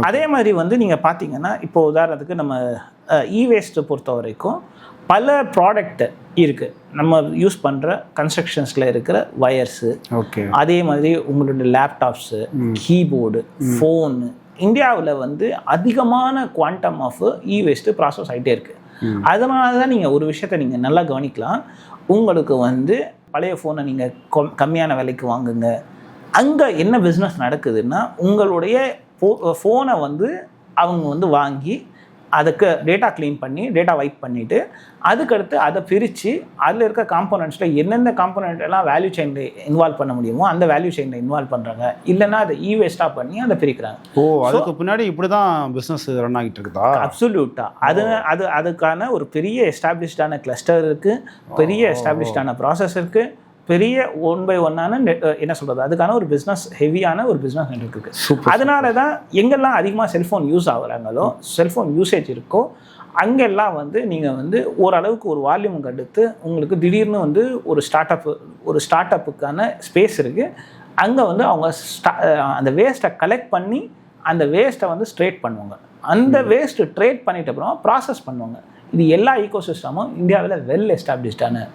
அதே மாதிரி வந்து நீங்கள் பார்த்தீங்கன்னா இப்போ உதாரணத்துக்கு நம்ம இ-வேஸ்ட்டை பொறுத்த வரைக்கும் பல ப்ராடக்ட் இருக்குது. நம்ம யூஸ் பண்ணுற கன்ஸ்ட்ரக்ஷன்ஸில் இருக்கிற வயர்ஸு, ஓகே, அதே மாதிரி உங்களுடைய லேப்டாப்ஸு, கீபோர்டு, ஃபோனு, இந்தியாவில் வந்து அதிகமான குவாண்டம் ஆஃப் இ-வேஸ்ட்டு ப்ராசஸ் ஆகிட்டே இருக்குது. அதனால தான் நீங்கள் ஒரு விஷயத்தை நீங்கள் நல்லா கவனிக்கலாம். உங்களுக்கு வந்து பழைய ஃபோனை நீங்கள் கம்மியான விலைக்கு வாங்குங்க. அங்கே என்ன பிஸ்னஸ் நடக்குதுன்னா, உங்களுடைய ஃபோனை வந்து அவங்க வந்து வாங்கி அதுக்கு டேட்டா க்ளீன் பண்ணி டேட்டா வைப் பண்ணிவிட்டு அதுக்கடுத்து அதை பிரித்து அதில் இருக்க காம்போனன்ட்ஸில் எந்தெந்த காம்போனன்ட் எல்லாம் வேல்யூ செயினில் இன்வால்வ் பண்ண முடியுமோ அந்த வேல்யூ செயினில் இன்வால்வ் பண்ணுறாங்க. இல்லைன்னா அதை இ-வேஸ்ட்டாக பண்ணி அதை பிரிக்கிறாங்க. அதுக்கு பின்னாடி இப்படி தான் பிஸ்னஸ் ரன் ஆகிட்டு இருக்குதா? அப்சல்யூட்டாக அதுக்கான ஒரு பெரிய எஸ்டாப்ளிஷ்டான கிளஸ்டர் இருக்குது, பெரிய எஸ்டாப்ளிஷ்டான ப்ராசஸ் இருக்குது, பெரிய 1 by 1 என்ன சொல்கிறது, அதுக்கான ஒரு பிஸ்னஸ் ஹெவியான ஒரு பிஸ்னஸ் நெட்வொர்க் இருக்குது. அதனால தான் எங்கெல்லாம் அதிகமாக செல்ஃபோன் யூஸ் ஆகுறாங்களோ, செல்ஃபோன் யூசேஜ் இருக்கோ, அங்கெல்லாம் வந்து நீங்கள் வந்து ஓரளவுக்கு ஒரு வால்யூம் எடுத்து உங்களுக்கு திடீர்னு வந்து ஒரு ஸ்டார்ட் அப்புக்கான ஸ்பேஸ் இருக்குது. அங்கே வந்து அவங்க அந்த வேஸ்ட்டை கலெக்ட் பண்ணி அந்த வேஸ்ட்டை வந்து ஸ்ட்ரேட் பண்ணுவாங்க. அந்த வேஸ்ட்டு ட்ரேட் பண்ணிட்ட அப்புறம் ப்ராசஸ் பண்ணுவாங்க. இது எல்லா ஈகோசிஸ்டமும் இந்தியாவில் வெல் எஸ்டாப்ளிஷ்டான